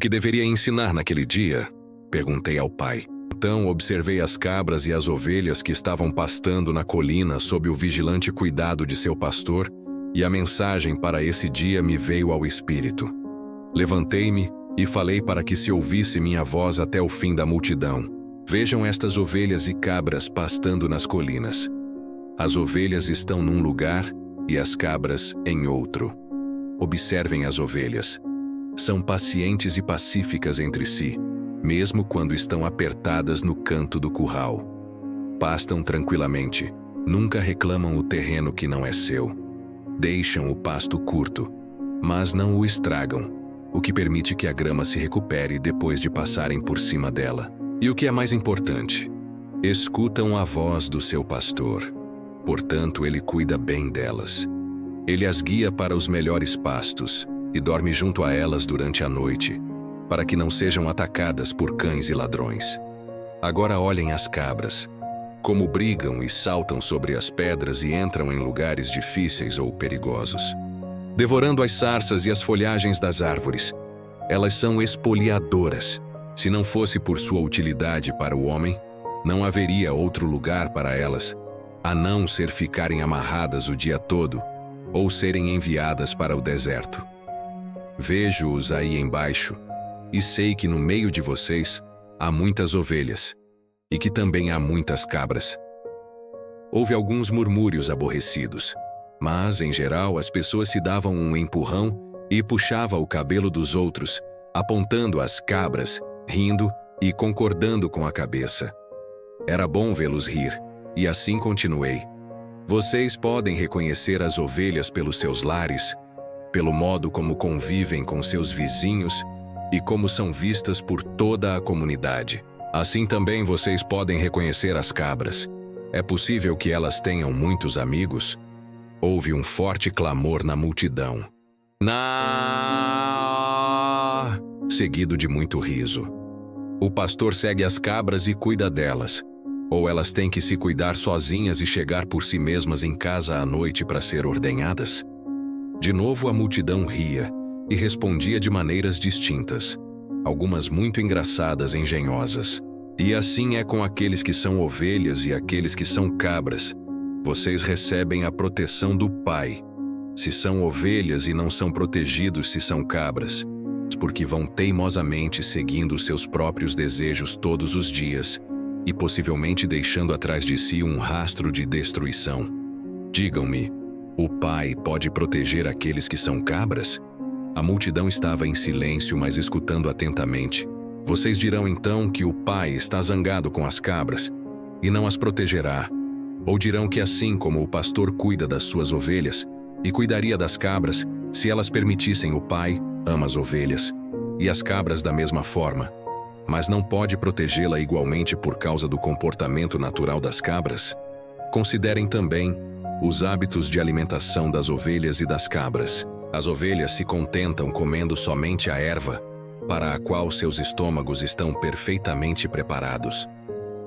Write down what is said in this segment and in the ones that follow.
que deveria ensinar naquele dia? Perguntei ao pai. Então observei as cabras e as ovelhas que estavam pastando na colina sob o vigilante cuidado de seu pastor, e a mensagem para esse dia me veio ao espírito. Levantei-me e falei para que se ouvisse minha voz até o fim da multidão. Vejam estas ovelhas e cabras pastando nas colinas. As ovelhas estão num lugar e as cabras em outro. Observem as ovelhas. São pacientes e pacíficas entre si, mesmo quando estão apertadas no canto do curral. Pastam tranquilamente, nunca reclamam o terreno que não é seu. Deixam o pasto curto, mas não o estragam, o que permite que a grama se recupere depois de passarem por cima dela. E o que é mais importante, escutam a voz do seu pastor. Portanto, ele cuida bem delas. Ele as guia para os melhores pastos e dorme junto a elas durante a noite, para que não sejam atacadas por cães e ladrões. Agora olhem as cabras, como brigam e saltam sobre as pedras e entram em lugares difíceis ou perigosos, devorando as sarças e as folhagens das árvores. Elas são espoliadoras. Se não fosse por sua utilidade para o homem, não haveria outro lugar para elas, a não ser ficarem amarradas o dia todo ou serem enviadas para o deserto. Vejo-os aí embaixo, e sei que no meio de vocês há muitas ovelhas, e que também há muitas cabras. Houve alguns murmúrios aborrecidos, mas, em geral, as pessoas se davam um empurrão e puxavam o cabelo dos outros, apontando as cabras, rindo e concordando com a cabeça. Era bom vê-los rir, e assim continuei. Vocês podem reconhecer as ovelhas pelos seus lares, pelo modo como convivem com seus vizinhos e como são vistas por toda a comunidade. Assim também vocês podem reconhecer as cabras. É possível que elas tenham muitos amigos? Houve um forte clamor na multidão. Seguido de muito riso. O pastor segue as cabras e cuida delas. Ou elas têm que se cuidar sozinhas e chegar por si mesmas em casa à noite para ser ordenhadas? De novo a multidão ria e respondia de maneiras distintas, algumas muito engraçadas e engenhosas. E assim é com aqueles que são ovelhas e aqueles que são cabras. Vocês recebem a proteção do Pai, se são ovelhas e não são protegidos se são cabras, porque vão teimosamente seguindo seus próprios desejos todos os dias e possivelmente deixando atrás de si um rastro de destruição. Digam-me, o Pai pode proteger aqueles que são cabras? A multidão estava em silêncio, mas escutando atentamente. Vocês dirão então que o Pai está zangado com as cabras e não as protegerá. Ou dirão que assim como o pastor cuida das suas ovelhas e cuidaria das cabras, se elas permitissem, o Pai ama as ovelhas e as cabras da mesma forma, mas não pode protegê-la igualmente por causa do comportamento natural das cabras? Considerem também os hábitos de alimentação das ovelhas e das cabras. As ovelhas se contentam comendo somente a erva, para a qual seus estômagos estão perfeitamente preparados.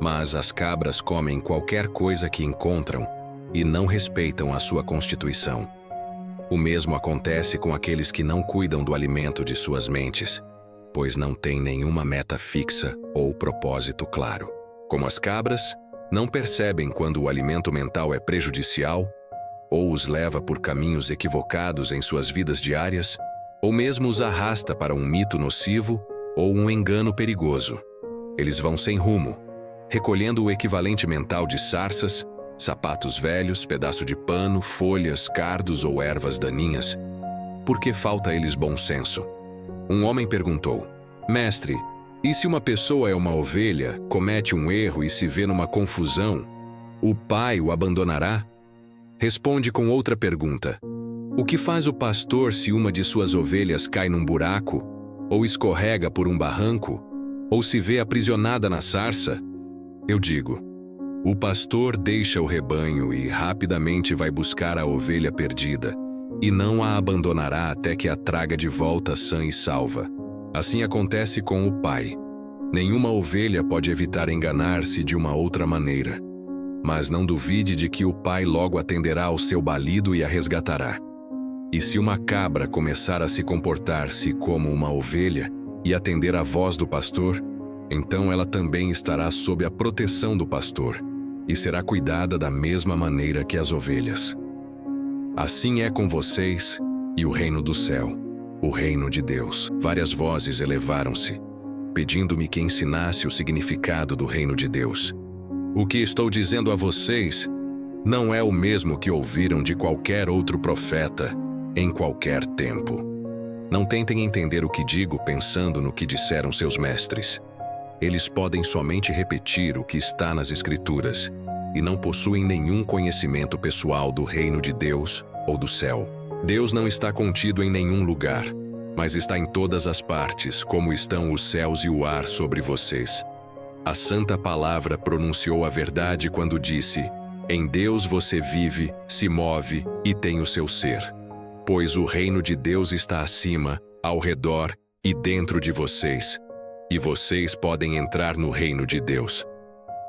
Mas as cabras comem qualquer coisa que encontram e não respeitam a sua constituição. O mesmo acontece com aqueles que não cuidam do alimento de suas mentes, pois não têm nenhuma meta fixa ou propósito claro. Como as cabras, não percebem quando o alimento mental é prejudicial ou os leva por caminhos equivocados em suas vidas diárias, ou mesmo os arrasta para um mito nocivo ou um engano perigoso. Eles vão sem rumo, recolhendo o equivalente mental de sarças, sapatos velhos, pedaço de pano, folhas, cardos ou ervas daninhas. Por que falta a eles bom senso? Um homem perguntou: Mestre, e se uma pessoa é uma ovelha, comete um erro e se vê numa confusão, o pai o abandonará? Responde com outra pergunta: o que faz o pastor se uma de suas ovelhas cai num buraco, ou escorrega por um barranco, ou se vê aprisionada na sarça? Eu digo: o pastor deixa o rebanho e rapidamente vai buscar a ovelha perdida, e não a abandonará até que a traga de volta sã e salva. Assim acontece com o Pai. Nenhuma ovelha pode evitar enganar-se de uma outra maneira, mas não duvide de que o Pai logo atenderá ao seu balido e a resgatará. E se uma cabra começar a se comportar-se como uma ovelha, e atender à voz do pastor, então ela também estará sob a proteção do pastor e será cuidada da mesma maneira que as ovelhas. Assim é com vocês e o reino do céu, o reino de Deus. Várias vozes elevaram-se, pedindo-me que ensinasse o significado do reino de Deus. O que estou dizendo a vocês não é o mesmo que ouviram de qualquer outro profeta em qualquer tempo. Não tentem entender o que digo pensando no que disseram seus mestres. Eles podem somente repetir o que está nas Escrituras e não possuem nenhum conhecimento pessoal do reino de Deus ou do céu. Deus não está contido em nenhum lugar, mas está em todas as partes, como estão os céus e o ar sobre vocês. A Santa Palavra pronunciou a verdade quando disse: em Deus você vive, se move e tem o seu ser. Pois o reino de Deus está acima, ao redor e dentro de vocês. E vocês podem entrar no reino de Deus.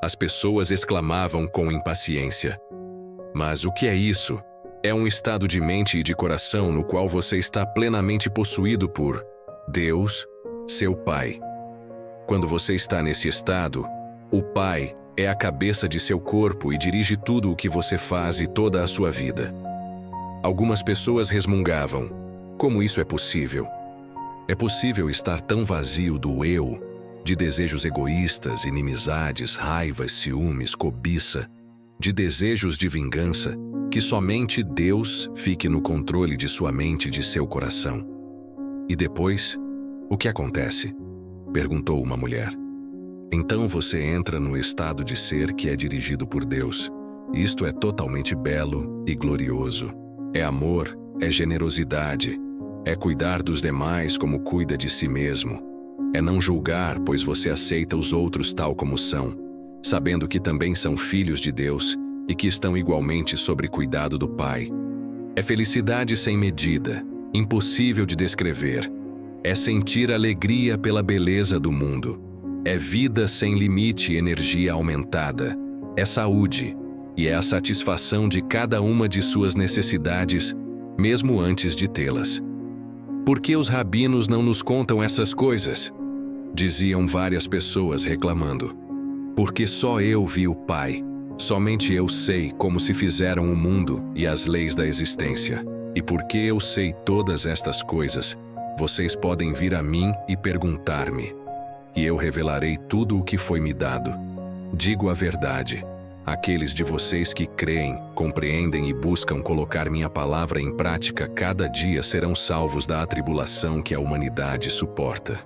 As pessoas exclamavam com impaciência: mas o que é isso? É um estado de mente e de coração no qual você está plenamente possuído por Deus, seu Pai. Quando você está nesse estado, o Pai é a cabeça de seu corpo e dirige tudo o que você faz e toda a sua vida. Algumas pessoas resmungavam: como isso é possível? É possível estar tão vazio do eu, de desejos egoístas, inimizades, raivas, ciúmes, cobiça, de desejos de vingança, que somente Deus fique no controle de sua mente e de seu coração. E depois, o que acontece? Perguntou uma mulher. Então você entra no estado de ser que é dirigido por Deus. Isto é totalmente belo e glorioso. É amor, é generosidade, é cuidar dos demais como cuida de si mesmo. É não julgar, pois você aceita os outros tal como são, sabendo que também são filhos de Deus e que estão igualmente sob cuidado do Pai. É felicidade sem medida, impossível de descrever. É sentir alegria pela beleza do mundo. É vida sem limite e energia aumentada. É saúde, e é a satisfação de cada uma de suas necessidades, mesmo antes de tê-las. Por que os rabinos não nos contam essas coisas? Diziam várias pessoas reclamando. Porque só eu vi o Pai. Somente eu sei como se fizeram o mundo e as leis da existência. E porque eu sei todas estas coisas, vocês podem vir a mim e perguntar-me, e eu revelarei tudo o que foi me dado. Digo a verdade. Aqueles de vocês que creem, compreendem e buscam colocar minha palavra em prática cada dia serão salvos da atribulação que a humanidade suporta.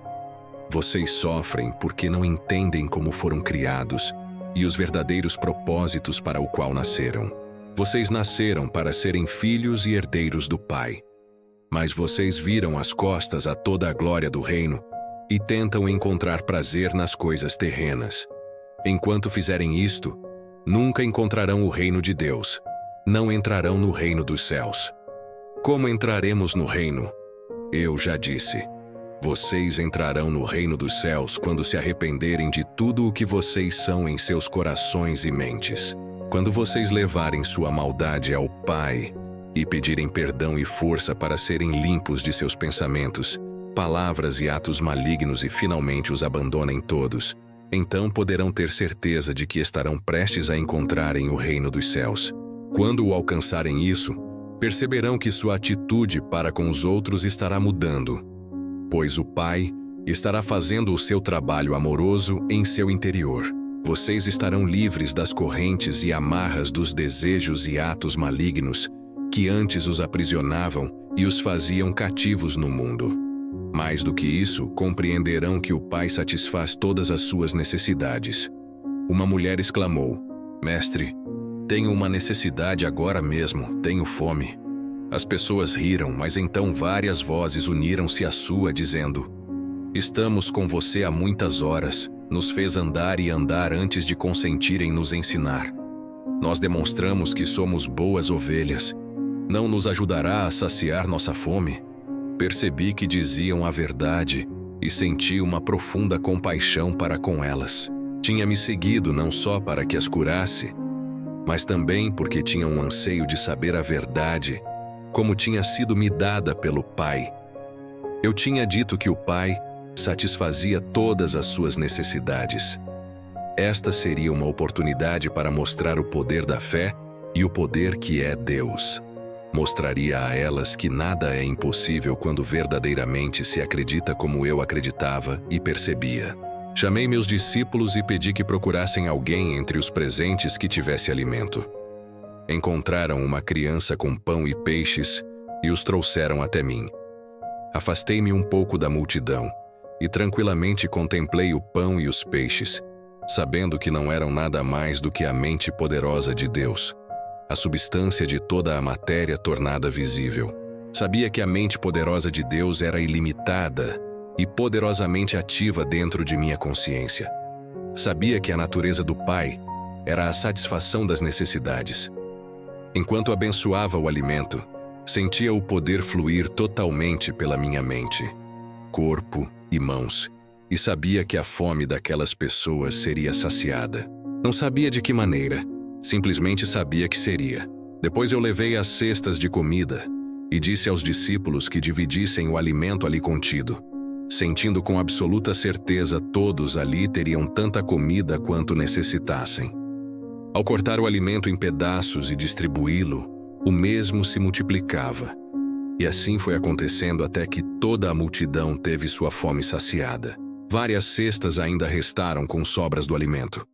Vocês sofrem porque não entendem como foram criados e os verdadeiros propósitos para o qual nasceram. Vocês nasceram para serem filhos e herdeiros do Pai. Mas vocês viram as costas a toda a glória do reino e tentam encontrar prazer nas coisas terrenas. Enquanto fizerem isto, nunca encontrarão o reino de Deus. Não entrarão no reino dos céus. Como entraremos no reino? Eu já disse. Vocês entrarão no reino dos céus quando se arrependerem de tudo o que vocês são em seus corações e mentes. Quando vocês levarem sua maldade ao Pai e pedirem perdão e força para serem limpos de seus pensamentos, palavras e atos malignos e finalmente os abandonem todos, então poderão ter certeza de que estarão prestes a encontrarem o reino dos céus. Quando o alcançarem isso, perceberão que sua atitude para com os outros estará mudando, pois o Pai estará fazendo o seu trabalho amoroso em seu interior. Vocês estarão livres das correntes e amarras dos desejos e atos malignos que antes os aprisionavam e os faziam cativos no mundo. Mais do que isso, compreenderão que o Pai satisfaz todas as suas necessidades. Uma mulher exclamou: Mestre, tenho uma necessidade agora mesmo, tenho fome. As pessoas riram, mas então várias vozes uniram-se à sua, dizendo: Estamos com você há muitas horas, nos fez andar e andar antes de consentir em nos ensinar. Nós demonstramos que somos boas ovelhas. Não nos ajudará a saciar nossa fome? Percebi que diziam a verdade e senti uma profunda compaixão para com elas. Tinha-me seguido não só para que as curasse, mas também porque tinha um anseio de saber a verdade, como tinha sido me dada pelo Pai. Eu tinha dito que o Pai satisfazia todas as suas necessidades. Esta seria uma oportunidade para mostrar o poder da fé e o poder que é Deus. Mostraria a elas que nada é impossível quando verdadeiramente se acredita como eu acreditava e percebia. Chamei meus discípulos e pedi que procurassem alguém entre os presentes que tivesse alimento. Encontraram uma criança com pão e peixes e os trouxeram até mim. Afastei-me um pouco da multidão e tranquilamente contemplei o pão e os peixes, sabendo que não eram nada mais do que a mente poderosa de Deus, a substância de toda a matéria tornada visível. Sabia que a mente poderosa de Deus era ilimitada e poderosamente ativa dentro de minha consciência. Sabia que a natureza do Pai era a satisfação das necessidades. Enquanto abençoava o alimento, sentia o poder fluir totalmente pela minha mente, corpo e mãos, e sabia que a fome daquelas pessoas seria saciada. Não sabia de que maneira, simplesmente sabia que seria. Depois eu levei as cestas de comida e disse aos discípulos que dividissem o alimento ali contido, sentindo com absoluta certeza todos ali teriam tanta comida quanto necessitassem. Ao cortar o alimento em pedaços e distribuí-lo, o mesmo se multiplicava. E assim foi acontecendo até que toda a multidão teve sua fome saciada. Várias cestas ainda restaram com sobras do alimento.